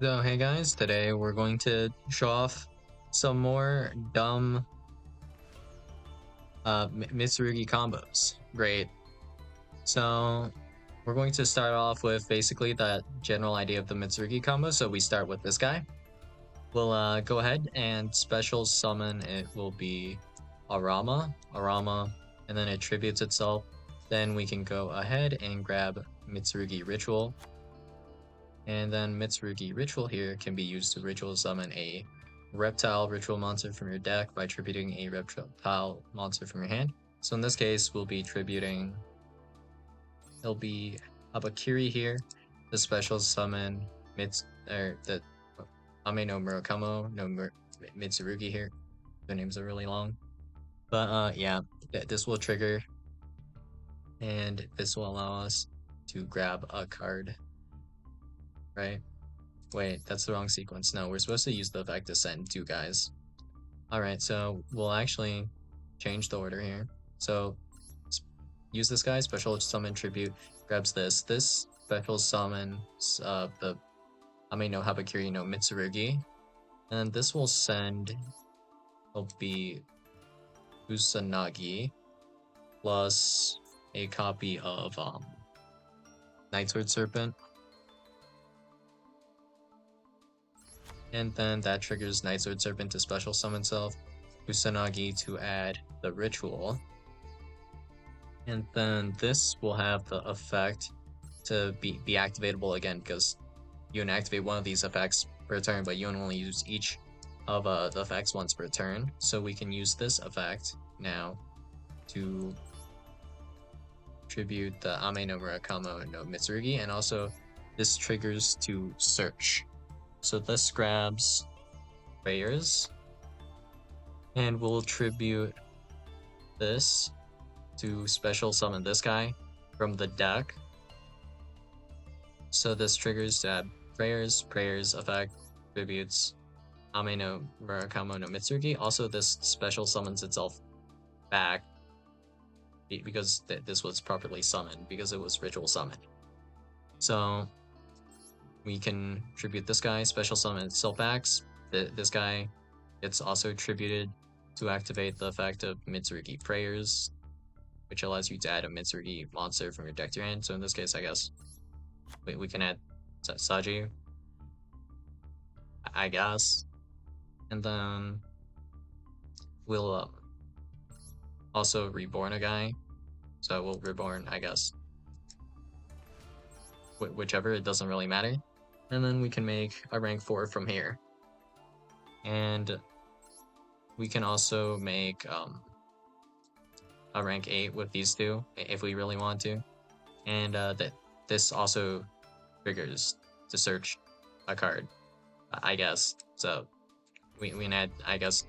So hey guys, today we're going to show off some more dumb Mitsurugi combos. Great. So we're going to start off with basically that general idea of the Mitsurugi combo. So we start with this guy. We'll go ahead and special summon. It will be Arama, and then it tributes itself. Then we can go ahead and grab Mitsurugi Ritual. And then Mitsurugi Ritual here can be used to ritual summon a reptile ritual monster from your deck by tributing a reptile monster from your hand. So in this case, we'll be tributing, it'll be Habakiri here, the special summon the Ame no Murakamo no Mitsurugi here. Their names are really long. But yeah, this will trigger, and this will allow us to grab a card, right? Wait, that's the wrong sequence. No, we're supposed to use the effect to send two guys. Alright, so we'll actually change the order here. So use this guy, special summon tribute, grabs this. This special summons the Ame no Habakiri no Mitsurugi. And this will send, will be Kusanagi plus a copy of Nightsword Serpent. And then that triggers Nightsword Serpent to special summon self, Kusanagi to add the ritual. And then this will have the effect to be activatable again, because you can activate one of these effects per turn, but you can only use each of the effects once per turn. So we can use this effect now to tribute the Ame no Murakamo no Mitsurugi, and also this triggers to search. So this grabs prayers, and we'll tribute this to special summon this guy from the deck. So this triggers to add prayers effect, tributes Ame no Murakamo no Mitsurugi. Also, this special summons itself back because this was properly summoned, because it was ritual summoned. So we can tribute this guy, special summon itself back. This guy gets also tributed to activate the effect of Mitsurugi Prayers, which allows you to add a Mitsurugi monster from your deck to your hand. So in this case, I guess we can add Saji, I guess. And then we'll also reborn a guy. So we'll reborn, I guess, whichever, it doesn't really matter. And then we can make a rank 4 from here. And we can also make a rank 8 with these two if we really want to. And this also triggers to search a card, I guess. So we can add, I guess,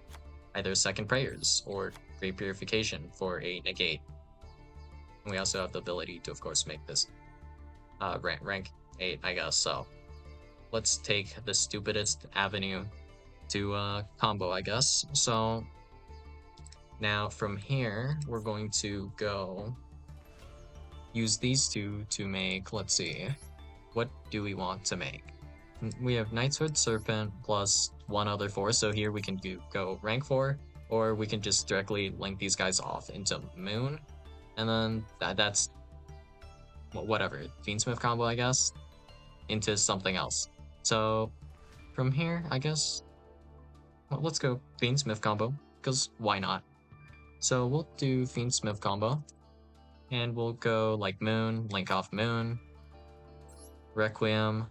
either second prayers or great purification for a negate. And we also have the ability to, of course, make this rank 8, I guess. So let's take the stupidest avenue to combo, I guess. So now from here, we're going to go use these two to make, let's see, what do we want to make? We have Nightsword Serpent plus one other 4, so here we can go rank 4, or we can just directly link these guys off into Moon, and then that's whatever, Fiendsmith combo, I guess, into something else. So from here, I guess, well, let's go Fiendsmith combo, because why not? So we'll do Fiendsmith combo, and we'll go like Moon, link off Moon, Requiem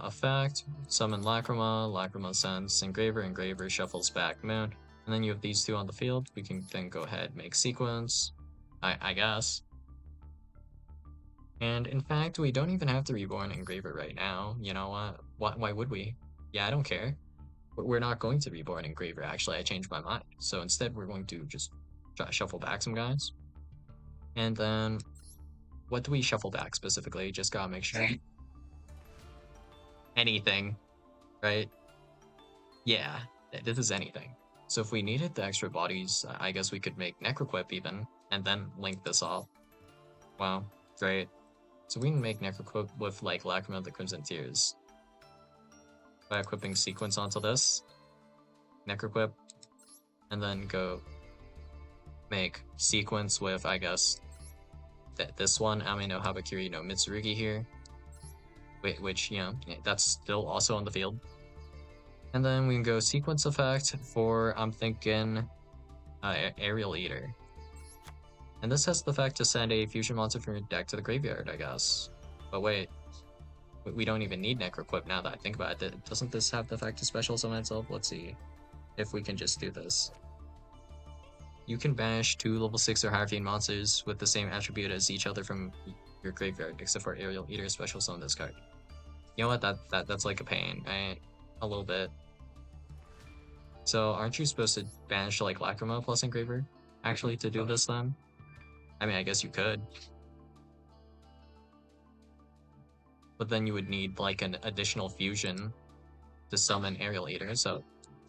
effect, summon Lacrima sends Engraver shuffles back Moon, and then you have these two on the field. We can then go ahead, make sequence, I guess. And in fact, we don't even have to reborn Engraver right now. You know what? Why would we? Yeah, I don't care. We're not going to reborn Engraver. Actually, I changed my mind. So instead, we're going to just shuffle back some guys. And then, what do we shuffle back specifically? Just gotta make sure. Anything, right? Yeah, this is anything. So if we needed the extra bodies, I guess we could make Necroquip even, and then link this off. Wow, great. So we can make Necroquip with like Lacrima of the Crimson Tears. by equipping sequence onto this, necroquip, and then go make sequence with, I guess, this one, Ame no Habakiri no Mitsurugi here, which, you know, that's still also on the field. And then we can go sequence effect for, I'm thinking, Aerial Eater. And this has the effect to send a fusion monster from your deck to the graveyard, I guess. But wait, we don't even need Necroquip now that I think about it. Doesn't this have the effect to special summon itself? Let's see if we can just do this. You can banish 2 level 6 or higher fiend monsters with the same attribute as each other from your graveyard, except for Aerial Eater special summon this card. You know what? That's like a pain, right? A little bit. So aren't you supposed to banish like Lacrima plus Engraver actually to do this then? I mean, I guess you could. But then you would need like an additional fusion to summon Aerial Eater, so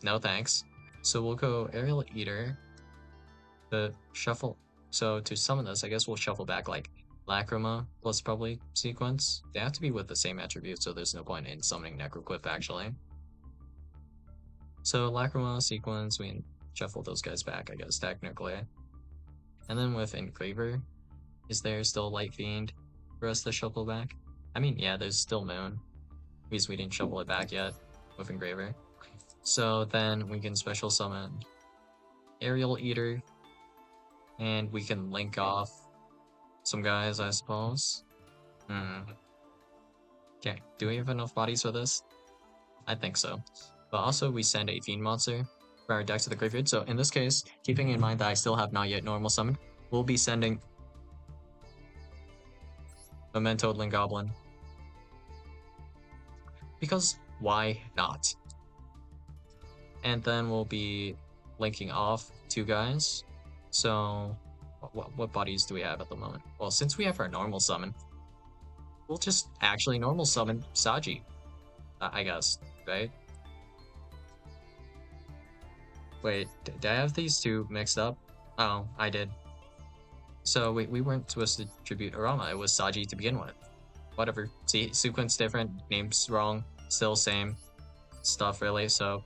no thanks. So we'll go Aerial Eater to shuffle. So to summon this, I guess we'll shuffle back like Lacrima plus probably Sequence. They have to be with the same attribute, so there's no point in summoning Necroquip actually. So Lacrima, Sequence, we can shuffle those guys back, I guess, technically. And then with Engraver, is there still Light Fiend for us to shuffle back? I mean, yeah, there's still Moon, because we didn't shuffle it back yet with Engraver. So then we can special summon Aerial Eater, and we can link off some guys, I suppose. Okay, do we have enough bodies for this? I think so. But also, we send a Fiend monster from our deck to the graveyard. So in this case, keeping in mind that I still have not yet normal summoned, we'll be sending Memento Goblin. Because why not? And then we'll be linking off 2 guys. So what bodies do we have at the moment? Well, since we have our normal summon, we'll just actually normal summon Saji, I guess, right? Wait, did I have these 2 mixed up? Oh, I did. So we weren't supposed to tribute Arama, it was Saji to begin with. Whatever, see, sequence different, names wrong, still same stuff really, so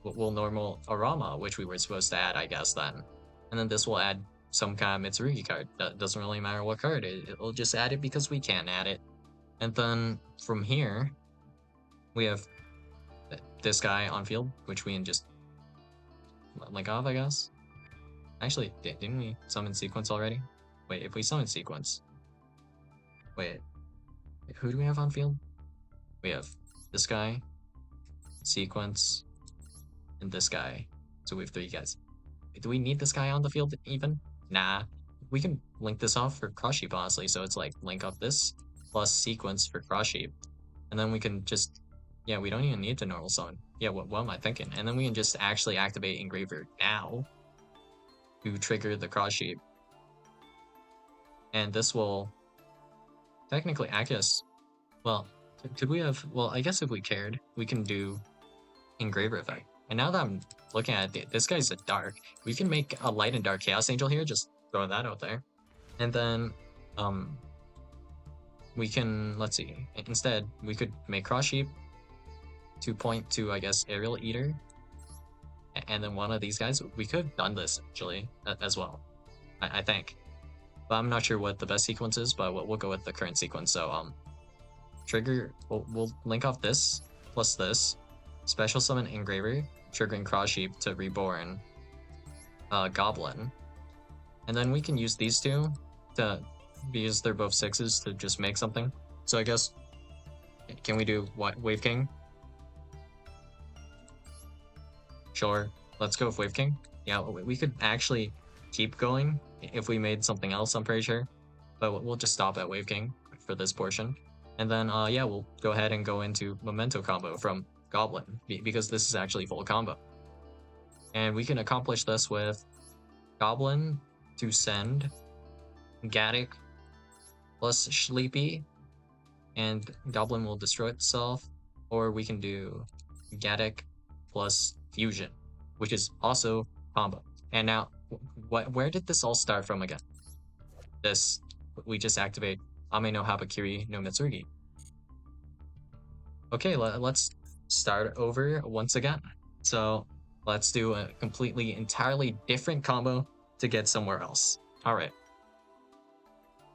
we'll normal Arama, which we were supposed to add, I guess, then. And then this will add some kind of Mitsurugi card. That doesn't really matter what card, it'll just add it because we can add it. And then from here, we have this guy on field, which we can just link off, I guess. Actually, didn't we summon Sequence already? Wait, if we summon Sequence... Wait, who do we have on field? We have this guy, Sequence, and this guy. So we have 3 guys. Do we need this guy on the field even? Nah. We can link this off for Cross Sheep, honestly, so it's like link up this plus Sequence for Cross Sheep. And then we can just... Yeah, we don't even need to normal summon. Yeah, what am I thinking? And then we can just actually activate Engraver now to trigger the Cross Sheep. And this will technically act as... Well, could we have... Well, I guess if we cared, we can do Engraver effect. And now that I'm looking at it, this guy's a dark. We can make a light and dark Chaos Angel here, just throw that out there. And then, we can, let's see, instead, we could make Cross Sheep to point to, I guess, Aerial Eater. And then one of these guys, we could have done this, actually, as well, I think. But I'm not sure what the best sequence is, but we'll go with the current sequence. So, trigger, we'll link off this, plus this, special summon Engraver, triggering Cross Sheep to reborn Goblin. And then we can use these 2 to, because they're both 6s, to just make something. So I guess, can we do what, Wave King? Sure, let's go with Wave King. Yeah, we could actually keep going if we made something else, I'm pretty sure. But we'll just stop at Wave King for this portion. And then, yeah, we'll go ahead and go into Memento combo from Goblin, because this is actually full combo. And we can accomplish this with Goblin to send Gaddock plus Sleepy, and Goblin will destroy itself, or we can do Gaddock plus Fusion, which is also combo. And now, where did this all start from again? This, we just activate Ame no Habakiri no Mitsurugi. Okay, let's start over once again. So let's do a completely, entirely different combo to get somewhere else. All right.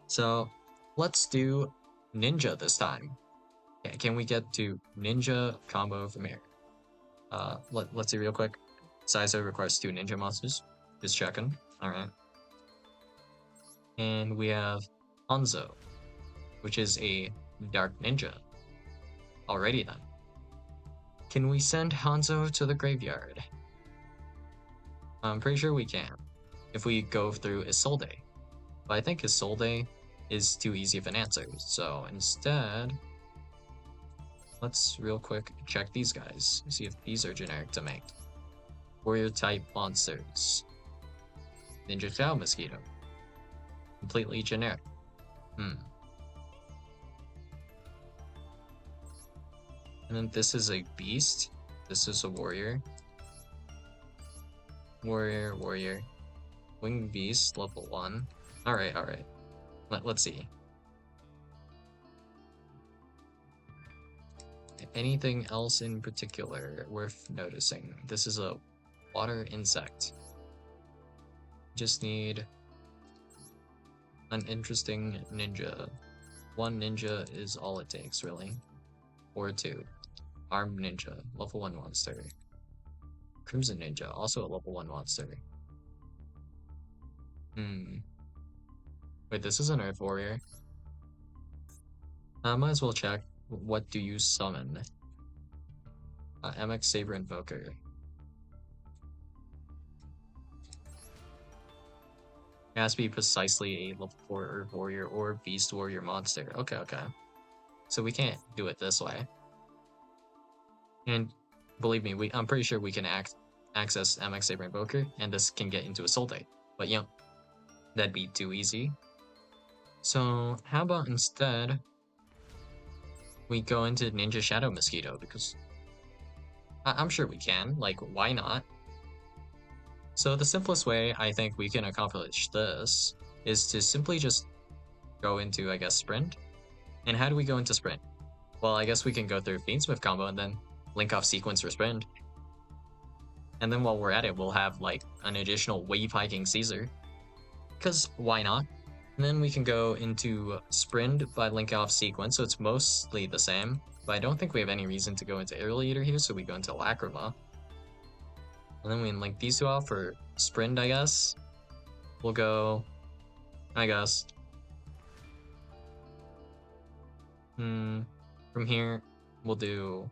So let's do ninja this time. Can we get to ninja combo from here? Let's see real quick. Saizo requires 2 ninja monsters. Just checking. All right. And we have Hanzo, which is a dark ninja. Alrighty then. Can we send Hanzo to the graveyard? I'm pretty sure we can, if we go through Isolde. But I think Isolde is too easy of an answer, so instead, let's real quick check these guys, see if these are generic to make. Warrior type monsters. Ninja Cow Mosquito. Completely generic. And then this is a beast. This is a warrior. Warrior. Winged beast, level 1. Alright. Let's see. Anything else in particular worth noticing? This is a water insect. Just need an interesting ninja. 1 ninja is all it takes, really. Or 2. Armed ninja, level 1 monster. Crimson ninja, also a level 1 monster. Wait, this is an Earth Warrior. Might as well check. What do you summon? MX Saber Invoker. It has to be precisely a level 4 Earth Warrior or Beast Warrior monster. Okay. So we can't do it this way. And believe me, I'm pretty sure we can access MX Saber Invoker, and this can get into Isolde. But you know, that'd be too easy. So how about instead we go into Ninja Shadow Mosquito, because I'm sure we can. Like, why not? So the simplest way I think we can accomplish this is to simply just go into, I guess, Sprint. And how do we go into Sprint? Well, I guess we can go through Fiendsmith combo and then link off sequence for Sprint. And then while we're at it, we'll have like an additional wave hiking Caesar. Because why not? And then we can go into Sprint by link off sequence, so it's mostly the same. But I don't think we have any reason to go into Aerial Eater here, so we go into Lacrima. And then we can link these 2 off for Sprint, I guess. We'll go, I guess. From here, we'll do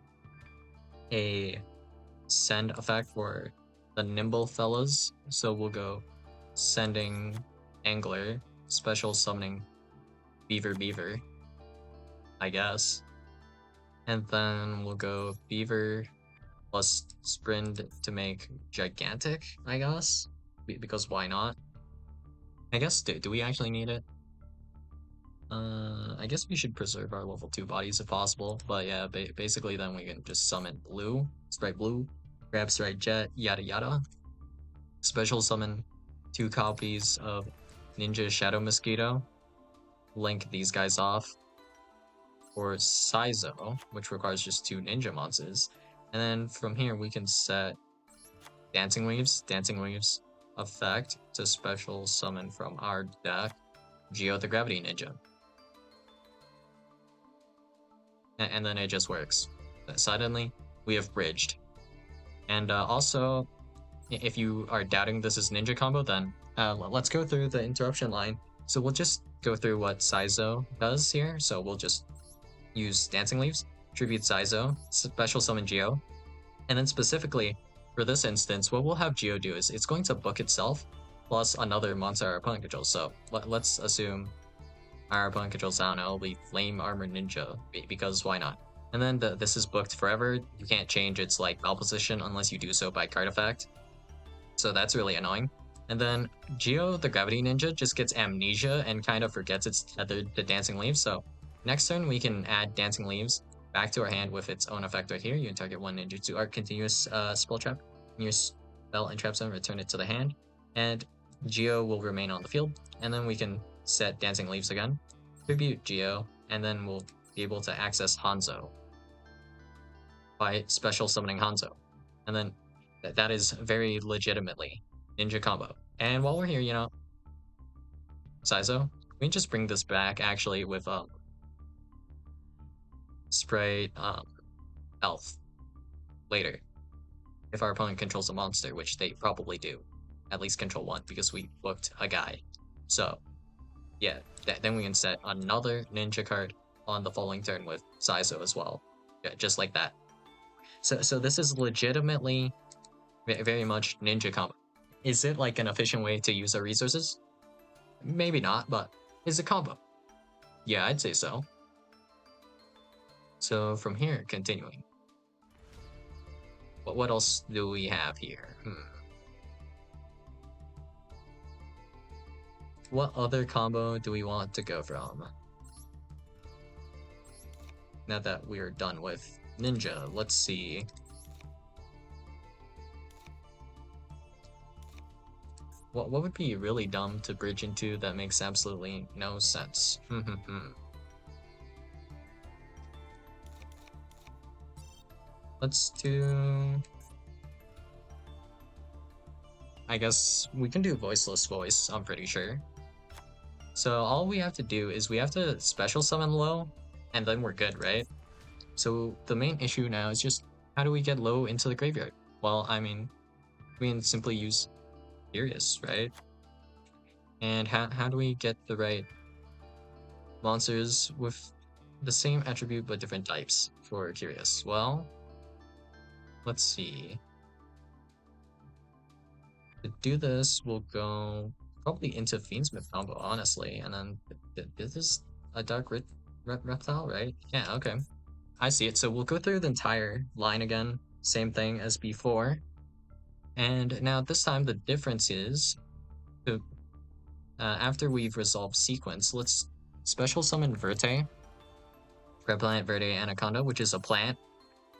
a send effect for the nimble fellas. So we'll go sending Angler, special summoning Beaver, I guess. And then we'll go Beaver plus Sprint to make Gigantic, I guess. Because why not? I guess, do we actually need it? I guess we should preserve our level 2 bodies if possible, but yeah, basically then we can just summon Blue, Sprite Blue, grab Sprite Jet, yada. Special summon 2 copies of Ninja Shadow Mosquito, link these guys off, or Saizo, which requires just 2 ninja monsters, and then from here we can set Dancing Waves effect to special summon from our deck Yugioh the Gravity Ninja. And then it just works. Suddenly, we have bridged. And also, if you are doubting this is ninja combo, then let's go through the interruption line. So we'll just go through what Saizo does here. So we'll just use Dancing Leaves, tribute Saizo, special summon Yugioh. And then specifically, for this instance, what we'll have Yugioh do is it's going to book itself, plus another monster our opponent controls. So let's assume our opponent controls, I don't know, the Flame Armor Ninja, because why not? And then this is booked forever. You can't change its like ball position unless you do so by card effect. So that's really annoying. And then Yugioh the Gravity Ninja just gets amnesia and kind of forgets its tethered to Dancing Leaves. So next turn we can add Dancing Leaves back to our hand with its own effect right here. You can target 1 ninjutsu art continuous spell trap in your spell and trap zone, return it to the hand. And Yugioh will remain on the field. And then we can set Dancing Leaves again, tribute Yugioh, and then we'll be able to access Hanzo by special summoning Hanzo. And then that is very legitimately ninja combo. And while we're here, you know, Saizo, we can just bring this back actually with Sprite Elf later. If our opponent controls a monster, which they probably do. At least control one, because we booked a guy. So, yeah, then we can set another ninja card on the following turn with Saizo as well. Yeah, just like that. So this is legitimately very much ninja combo. Is it like an efficient way to use our resources? Maybe not, but is it combo? Yeah, I'd say so. So from here, continuing. What else do we have here? What other combo do we want to go from? Now that we're done with ninja, let's see. What would be really dumb to bridge into that makes absolutely no sense? Let's do... I guess we can do Voiceless Voice, I'm pretty sure. So all we have to do is we have to special summon low, and then we're good, right? So the main issue now is just how do we get low into the graveyard? Well, I mean, we can simply use Furious, right? And how do we get the right monsters with the same attribute but different types for Curious? Well, let's see. To do this, we'll go probably into Fiendsmith combo, honestly, and then this is a Dark Reptile, right? Yeah, okay. I see it. So we'll go through the entire line again, same thing as before. And now this time the difference is, after we've resolved sequence, let's special summon Verte, Red Planet Verde Anaconda, which is a plant.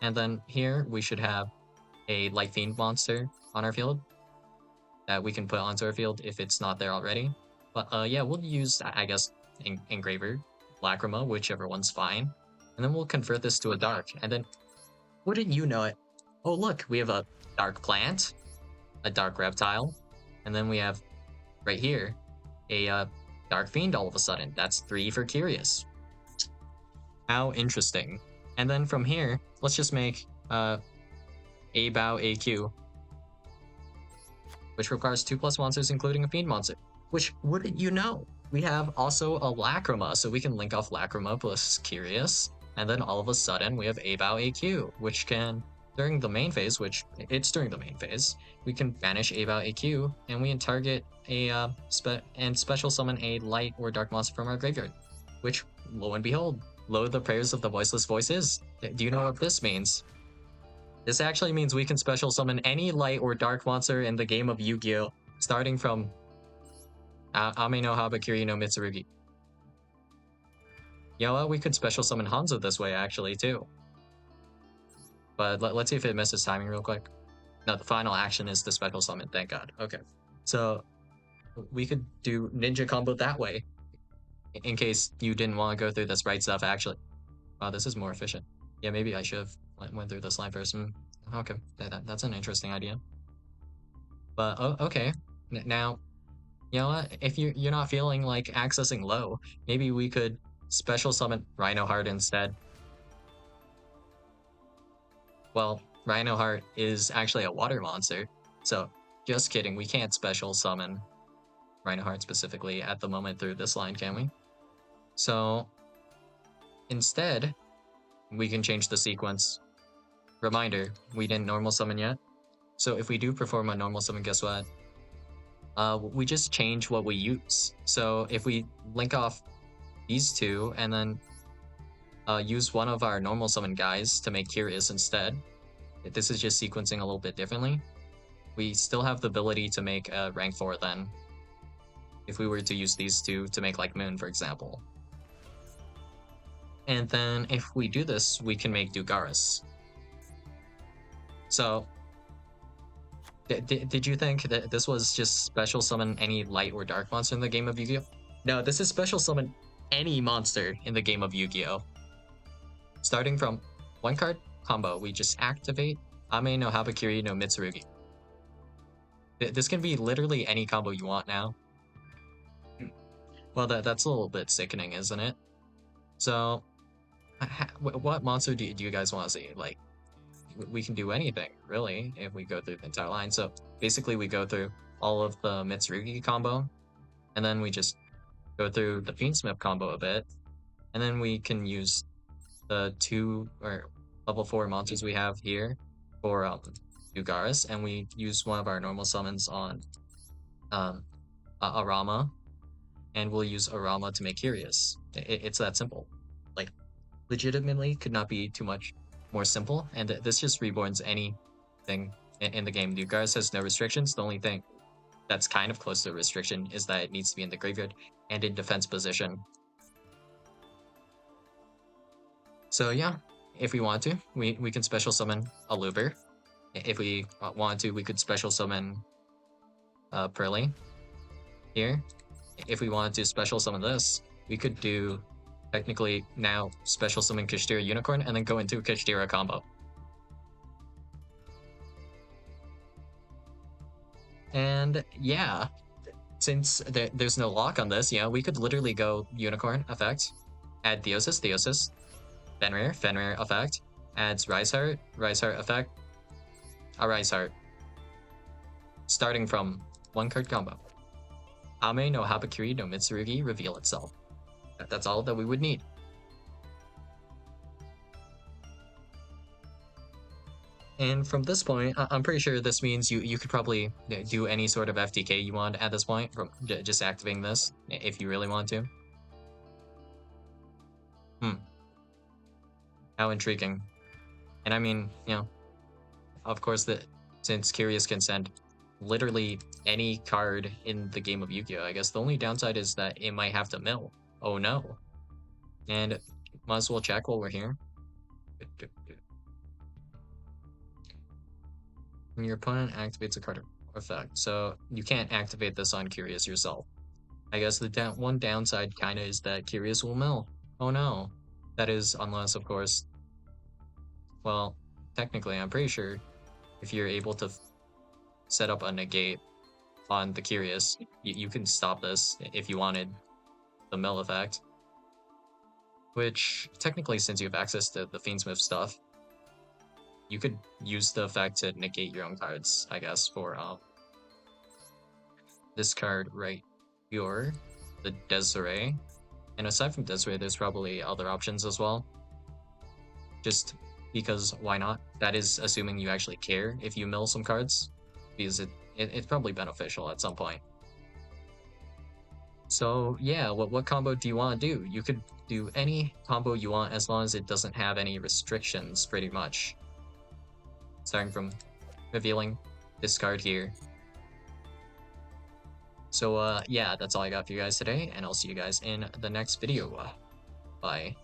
And then here we should have a Light Fiend monster on our field that we can put onto our field if it's not there already. But yeah, we'll use, I guess, Engraver, Lacrima, whichever one's fine. And then we'll convert this to a dark. And then, wouldn't you know it? Oh, look, we have a dark plant, a dark reptile, and then we have, right here, a dark fiend all of a sudden. That's 3 for Curious. How interesting. And then from here, let's just make A Bow AQ, which requires 2+ monsters, including a fiend monster. Which, wouldn't you know? We have also a Lacrima, so we can link off Lacrima plus Curious, and then all of a sudden we have A Bow AQ, which can, during the main phase, which it's during the main phase, we can banish A Bow AQ, and we can target a special summon a light or dark monster from our graveyard. Which, lo and behold, load the prayers of the Voiceless Voices. Do you know what this means? This actually means we can special summon any light or dark monster in the game of Yu-Gi-Oh! Starting from Ame no Habakiri no Mitsurugi. You know what? We could special summon Hanzo this way, actually, too. But let's see if it misses timing real quick. No, the final action is the special summon, thank God. Okay. So, we could do ninja combo that way. In case you didn't want to go through this right stuff, actually. Wow, this is more efficient. Yeah, maybe I should have went through this line first. Okay, that's an interesting idea. But okay, now, you know what? If you're not feeling like accessing low, maybe we could special summon Rhino Heart instead. Well, Rhino Heart is actually a water monster, so just kidding. We can't special summon Rhino Heart specifically at the moment through this line, can we? So instead, we can change the sequence. Reminder, we didn't normal summon yet. So if we do perform a normal summon, guess what? We just change what we use. So if we link off these two and then use one of our normal summon guys to make Curious instead, this is just sequencing a little bit differently. We still have the ability to make a rank 4 then, if we were to use these two to make like Moon, for example. And then if we do this, we can make Dugaris. So, did you think that this was just special summon any light or dark monster in the game of Yu-Gi-Oh? No, this is special summon any monster in the game of Yu-Gi-Oh. Starting from 1 card, combo. We just activate Ame no Habakiri no Mitsurugi. This can be literally any combo you want now. Well, that's a little bit sickening, isn't it? So, what monster do you guys want to see? Like, we can do anything, really, if we go through the entire line. So, basically, we go through all of the Mitsurugi combo, and then we just go through the Fiendsmith combo a bit, and then we can use the 2 or level 4 monsters we have here for Ugaris, and we use one of our normal summons on Arama, and we'll use Arama to make Curious. It's that simple. Like, legitimately could not be too much more simple, and this just reborns anything in the game. Ugaris has no restrictions. The only thing that's kind of close to a restriction is that it needs to be in the graveyard and in defense position. So yeah, if we want to, we can special summon a Luber. If we want to, we could special summon Pearly here. If we wanted to special summon this, we could do technically now special summon Kashtira Unicorn and then go into a Kashtira combo. And yeah, since there's no lock on this, we could literally go Unicorn effect, add Theosis, Fenrir effect, adds Rise Heart effect, a Rise Heart. Starting from 1-card combo. Ame no Habakiri no Mitsurugi reveal itself. That's all that we would need. And from this point, I'm pretty sure this means you could probably do any sort of FTK you want at this point, from just activating this, if you really want to. How intriguing. And I mean, of course, since Curious can send literally any card in the game of Yu-Gi-Oh! I guess the only downside is that it might have to mill. Oh no. And might as well check while we're here. When your opponent activates a card effect, so you can't activate this on Curious yourself. I guess the one downside kinda is that Curious will mill. Oh no. That is unless, of course, well, technically, I'm pretty sure if you're able to set up a negate on the Curious, you can stop this if you wanted the mill effect. Which, technically, since you have access to the Fiendsmith stuff, you could use the effect to negate your own cards, I guess, for this card right here, the Desiree. And aside from Desiree, there's probably other options as well. Just because why not? That is assuming you actually care if you mill some cards, because it's probably beneficial at some point. So yeah, what combo do you want to do? You could do any combo you want as long as it doesn't have any restrictions, pretty much. Starting from revealing this card here. So yeah, that's all I got for you guys today, and I'll see you guys in the next video. Bye.